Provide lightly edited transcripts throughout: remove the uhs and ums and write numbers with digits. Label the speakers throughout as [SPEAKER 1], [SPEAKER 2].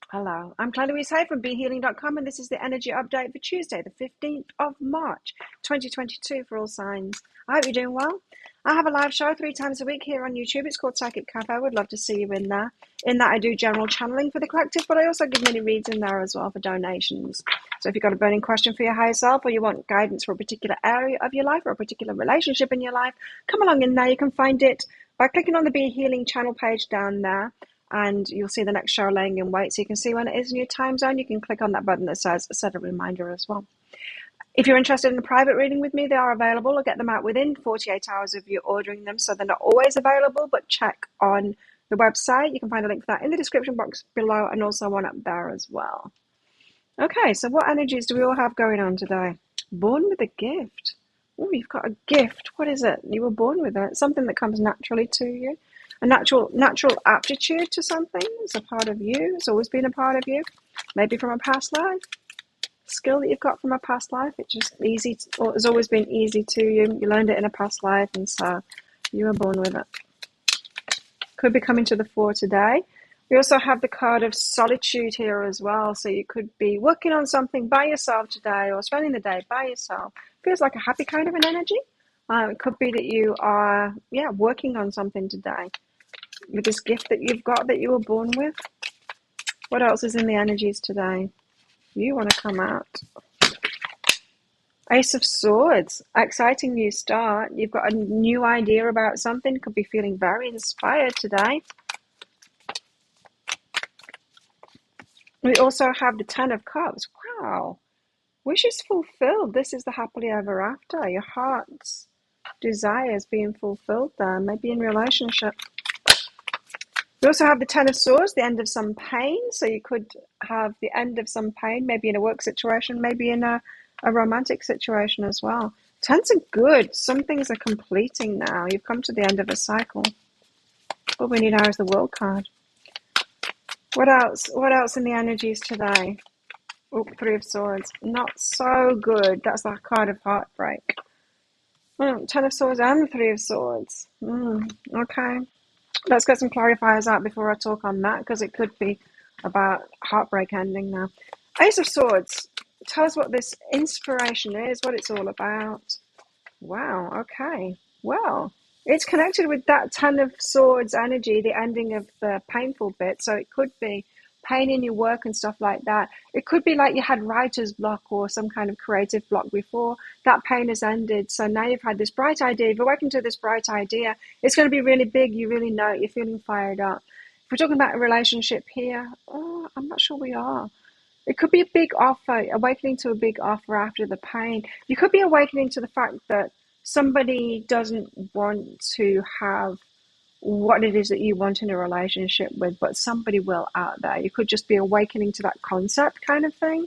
[SPEAKER 1] Hello, I'm Claire Louise Hay from BeHealing.com, and this is the energy update for Tuesday, the 15th of March, 2022, for all signs. I hope you're doing well. I have a live show 3 times a week here on YouTube. It's called Psychic Cafe. I would love to see you in there. In that, I do general channeling for the collective, but I also give mini reads in there as well for donations. So if you've got a burning question for your higher self, or you want guidance for a particular area of your life or a particular relationship in your life, come along in there. You can find it by clicking on the Be Healing channel page down there, and you'll see the next show laying in wait, so you can see when it is in your time zone. You can click on that button that says set a reminder as well. If you're interested in a private reading with me, they are available. I'll get them out within 48 hours of you ordering them, so they're not always available, but check on the website. You can find a link for that in the description box below, and also one up there as well. Okay, so what energies do we all have going on today? Born with a gift. Oh, you've got a gift. What is it? You were born with it. Something that comes naturally to you. A natural aptitude to something. It's a part of you. It's always been a part of you. Maybe from a past life. Skill that you've got from a past life. It's just easy, or it's always been easy to you. You learned it in a past life, and so you were born with it. Could be coming to the fore today. We also have the card of solitude here as well. So you could be working on something by yourself today, or spending the day by yourself. Feels like a happy kind of an energy. It could be that you are, working on something today with this gift that you've got that you were born with. What else is in the energies today? You want to come out. Ace of Swords, exciting new start. You've got a new idea about something. Could be feeling very inspired today. We also have the Ten of Cups. Wow. Wishes fulfilled. This is the happily ever after. Your heart's desires being fulfilled there, maybe in relationship. We also have the Ten of Swords, the end of some pain. So you could have the end of some pain, maybe in a work situation, maybe in a romantic situation as well. Tens are good. Some things are completing now. You've come to the end of a cycle. What we need now is the World card. What else? What else in the energies today? Oh, Three of Swords. Not so good. That's the card of heartbreak. Ten of Swords and the Three of Swords. Okay. Let's get some clarifiers out before I talk on that, because it could be about heartbreak ending now. Ace of Swords. Tell us what this inspiration is, what it's all about. Wow, okay. Well, it's connected with that Ten of Swords energy, the ending of the painful bit. So it could be pain in your work and stuff like that. It could be like you had writer's block or some kind of creative block before. That pain has ended. So now you've had this bright idea. If you're working to this bright idea, it's going to be really big. You really know it. You're feeling fired up. If we're talking about a relationship here, I'm not sure we are. It could be a big offer, awakening to a big offer after the pain. You could be awakening to the fact that somebody doesn't want to have what it is that you want in a relationship with, but somebody will out there. You could just be awakening to that concept kind of thing,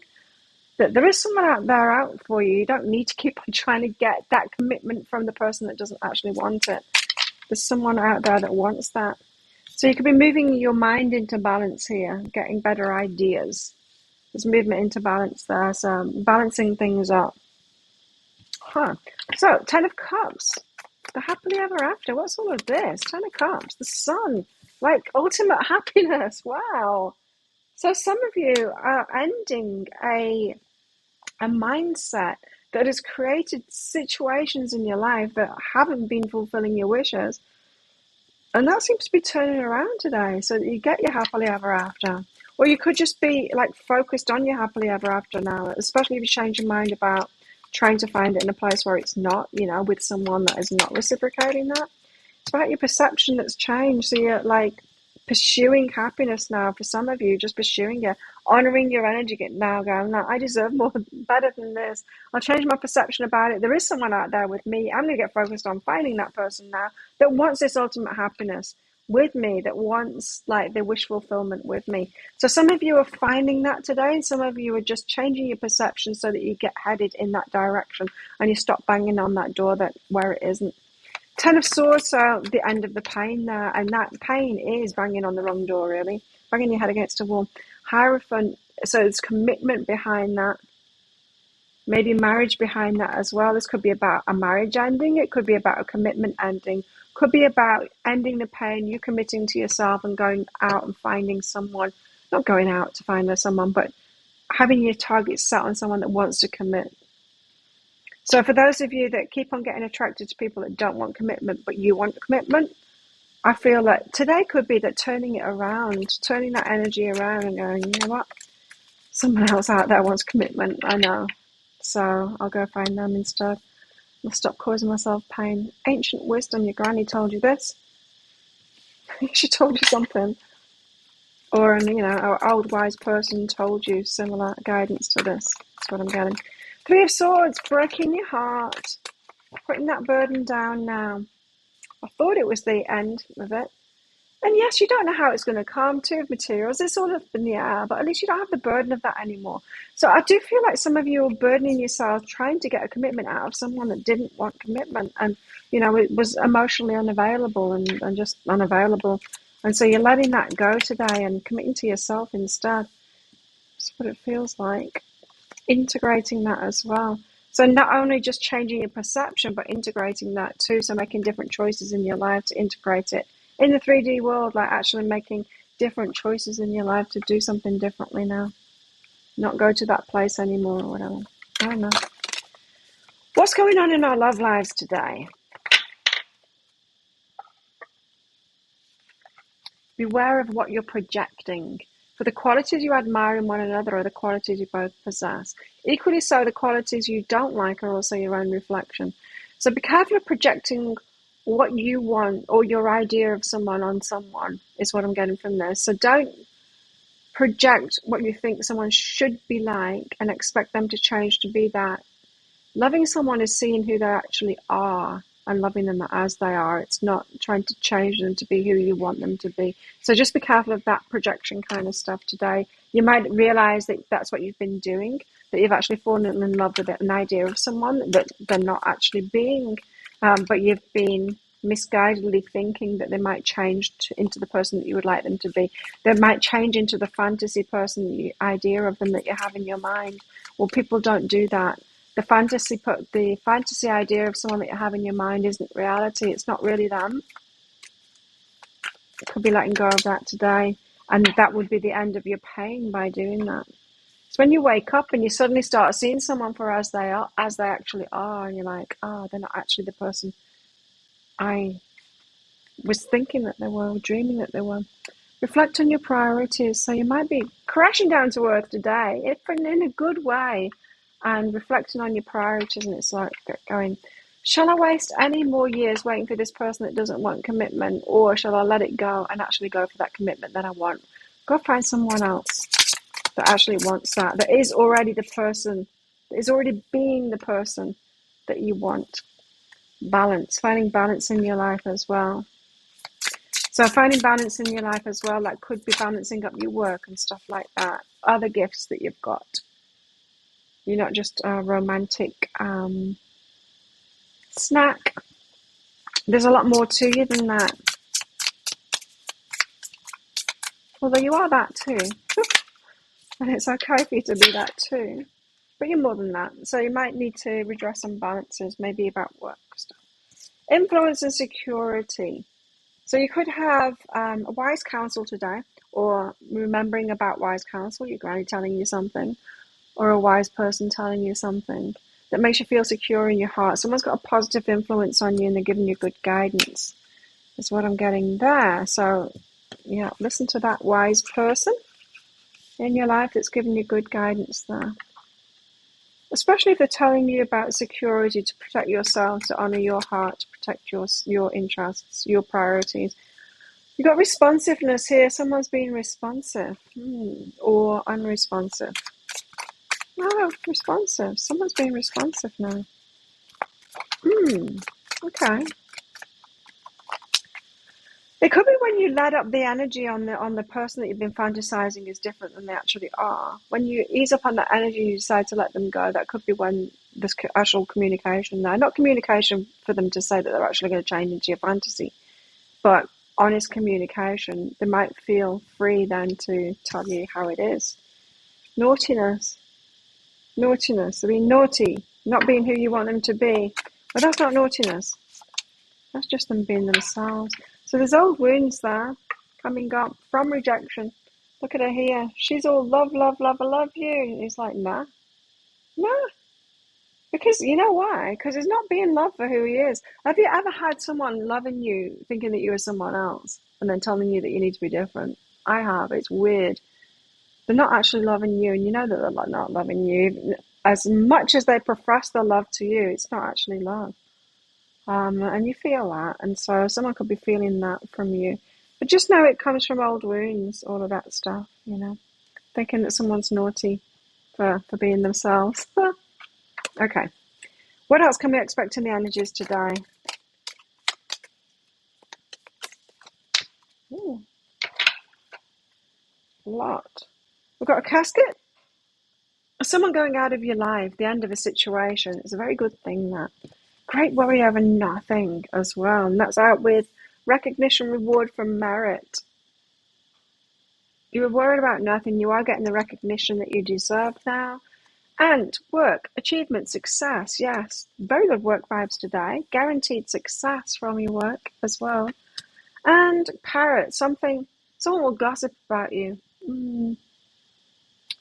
[SPEAKER 1] that there is someone out there out for you. You don't need to keep on trying to get that commitment from the person that doesn't actually want it. There's someone out there that wants that. So you could be moving your mind into balance here, getting better ideas. There's movement into balance there, so balancing things up. So, Ten of Cups. The happily ever after. What's all of this? Ten of Cups. The sun. Like ultimate happiness. Wow. So some of you are ending a mindset that has created situations in your life that haven't been fulfilling your wishes. And that seems to be turning around today, so that you get your happily ever after. Or you could just be like focused on your happily ever after now, especially if you change your mind about trying to find it in a place where it's not, with someone that is not reciprocating that. It's about your perception that's changed. So you're like pursuing happiness now. For some of you, just pursuing it, honoring your energy, now going, no, I deserve more, better than this. I'll change my perception about it. There is someone out there with me. I'm going to get focused on finding that person now that wants this ultimate happiness with me, that wants like the wish fulfillment with me. So some of you are finding that today, and some of you are just changing your perception so that you get headed in that direction and you stop banging on that door that where it isn't. Ten of Swords, so the end of the pain there, and that pain is banging on the wrong door, really, banging your head against a wall. Hierophant, so there's commitment behind that, maybe marriage behind that as well. This could be about a marriage ending, it could be about a commitment ending, could be about ending the pain, you committing to yourself and going out and finding someone not going out to find someone, but having your targets set on someone that wants to commit. So for those of you that keep on getting attracted to people that don't want commitment, but you want commitment, I feel that today could be that turning it around, turning that energy around and going, you know what? Someone else out there wants commitment, I know. So I'll go find them instead. I'll stop causing myself pain. Ancient wisdom, your granny told you this. She told you something. Or, an old wise person told you similar guidance to this. That's what I'm getting. Three of Swords, breaking your heart. Putting that burden down now. I thought it was the end of it. And yes, you don't know how it's going to come. Two of materials, it's all up in the air, but at least you don't have the burden of that anymore. So I do feel like some of you are burdening yourselves trying to get a commitment out of someone that didn't want commitment. And, it was emotionally unavailable and just unavailable. And so you're letting that go today and committing to yourself instead. That's what it feels like. Integrating that as well. So not only just changing your perception, but integrating that too. So making different choices in your life to integrate it in the 3D world, like actually making different choices in your life to do something differently now. Not go to that place anymore or whatever. I don't know. What's going on in our love lives today? Beware of what you're projecting. For the qualities you admire in one another are the qualities you both possess. Equally so, the qualities you don't like are also your own reflection. So be careful of projecting what you want or your idea of someone on someone, is what I'm getting from this. So don't project what you think someone should be like and expect them to change to be that. Loving someone is seeing who they actually are and loving them as they are. It's not trying to change them to be who you want them to be. So just be careful of that projection kind of stuff today. You might realize that that's what you've been doing, that you've actually fallen in love with an idea of someone that they're not actually being, but you've been misguidedly thinking that they might change into the person that you would like them to be. They might change into the fantasy person, the idea of them that you have in your mind. Well, people don't do that. The fantasy idea of someone that you have in your mind isn't reality. It's not really them. It could be letting go of that today. And that would be the end of your pain by doing that. It's when you wake up and you suddenly start seeing someone for as they actually are, and you're like, oh, they're not actually the person I was thinking that they were, or dreaming that they were. Reflect on your priorities. So you might be crashing down to earth today, if in a good way, and reflecting on your priorities. And it's like going, shall I waste any more years waiting for this person that doesn't want commitment, or shall I let it go and actually go for that commitment that I want? Go find someone else that actually wants that is already the person, that is already being the person that you want. Balance, finding balance in your life as well. So finding balance in your life as well, that could be balancing up your work and stuff like that. Other gifts that you've got. You're not just a romantic snack. There's a lot more to you than that. Although you are that too. And it's okay for you to be that too. But you're more than that. So you might need to redress some balances, maybe about work stuff. Influence and security. So you could have a wise counsel today, or remembering about wise counsel, your granny telling you something, or a wise person telling you something that makes you feel secure in your heart. Someone's got a positive influence on you and they're giving you good guidance. That's what I'm getting there. So, yeah, listen to that wise person in your life that's giving you good guidance there. Especially if they're telling you about security, to protect yourself, to honor your heart, to protect your interests, your priorities. You've got responsiveness here. Someone's being responsive or unresponsive. No, responsive. Someone's being responsive now. Okay. It could be when you let up the energy on the person that you've been fantasizing is different than they actually are. When you ease up on that energy, you decide to let them go. That could be when there's actual communication there. Not communication for them to say that they're actually going to change into your fantasy, but honest communication. They might feel free then to tell you how it is. Naughtiness. They're being naughty, not being who you want them to be. But that's not naughtiness. That's just them being themselves. So there's old wounds there coming up from rejection, Look at her here. She's all love, love, love, I love you. And he's like, nah, nah. Because you know why? Because he's not being loved for who he is. Have you ever had someone loving you, thinking that you are someone else, and then telling you that you need to be different? I have. It's weird. They're not actually loving you, and you know that they're not loving you. As much as they profess their love to you, it's not actually love. And you feel that, and so someone could be feeling that from you. But just know it comes from old wounds, all of that stuff, thinking that someone's naughty for being themselves. Okay. What else can we expect in the energies today? Ooh, a lot. We've got a casket. Someone going out of your life, the end of a situation. It's a very good thing, that. Great worry over nothing as well. And that's out with recognition, reward from merit. You were worried about nothing. You are getting the recognition that you deserve now. And work, achievement, success. Yes, very good work vibes today. Guaranteed success from your work as well. And parrot, someone will gossip about you.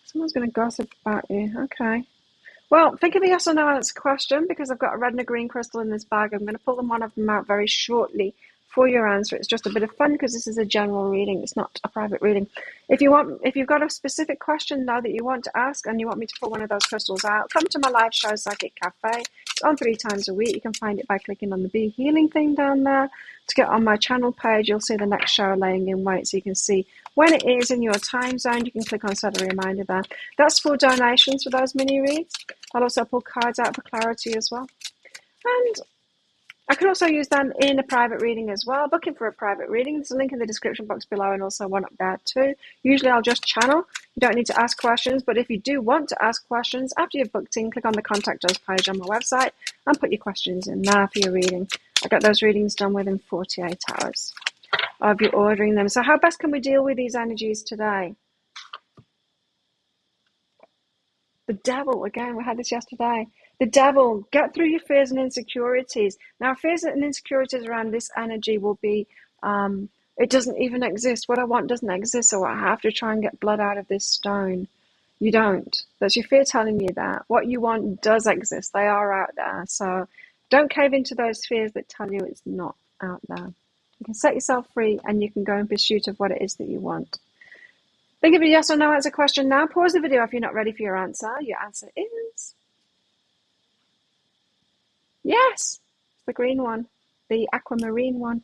[SPEAKER 1] Someone's going to gossip about you. Okay. Well, think of a yes or no answer question, because I've got a red and a green crystal in this bag. I'm going to pull one of them out very shortly for your answer. It's just a bit of fun because this is a general reading. It's not a private reading. If you've got a specific question now that you want to ask and you want me to pull one of those crystals out, come to my live show, Psychic Cafe. It's on 3 times a week. You can find it by clicking on the Be Healing thing down there. To get on my channel page, you'll see the next show laying in wait, so you can see when it is in your time zone. You can click on set a reminder there. That's for donations for those mini reads. I'll also pull cards out for clarity as well. And I can also use them in a private reading as well. Booking for a private reading, there's a link in the description box below, and also one up there too. Usually I'll just channel. You don't need to ask questions, but if you do want to ask questions after you've booked in, click on the Contact Us page on my website and put your questions in there for your reading. I get those readings done within 48 hours of you ordering them. So how best can we deal with these energies today? The devil, again, we had this yesterday. The devil, get through your fears and insecurities. Now, fears and insecurities around this energy will be, it doesn't even exist. What I want doesn't exist, so I have to try and get blood out of this stone. You don't. That's your fear telling you that. What you want does exist. They are out there. So don't cave into those fears that tell you it's not out there. You can set yourself free and you can go in pursuit of what it is that you want. Think of a yes or no answer question now. Pause the video if you're not ready for your answer. Your answer is yes, the green one, the aquamarine one.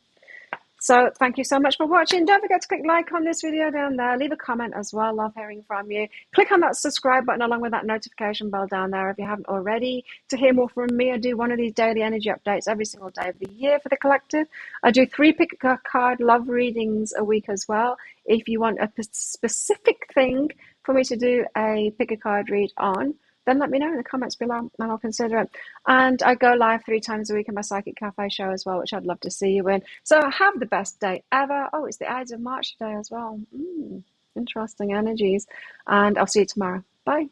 [SPEAKER 1] So thank you so much for watching. Don't forget to click like on this video down there. Leave a comment as well. Love hearing from you. Click on that subscribe button along with that notification bell down there if you haven't already. To hear more from me, I do one of these daily energy updates every single day of the year for the collective. I do 3 pick a card love readings a week as well. If you want a specific thing for me to do a pick a card read on, then let me know in the comments below and I'll consider it. And I go live 3 times a week in my Psychic Cafe show as well, which I'd love to see you in. So have the best day ever. Oh, it's the Ides of March today as well. Interesting energies. And I'll see you tomorrow. Bye.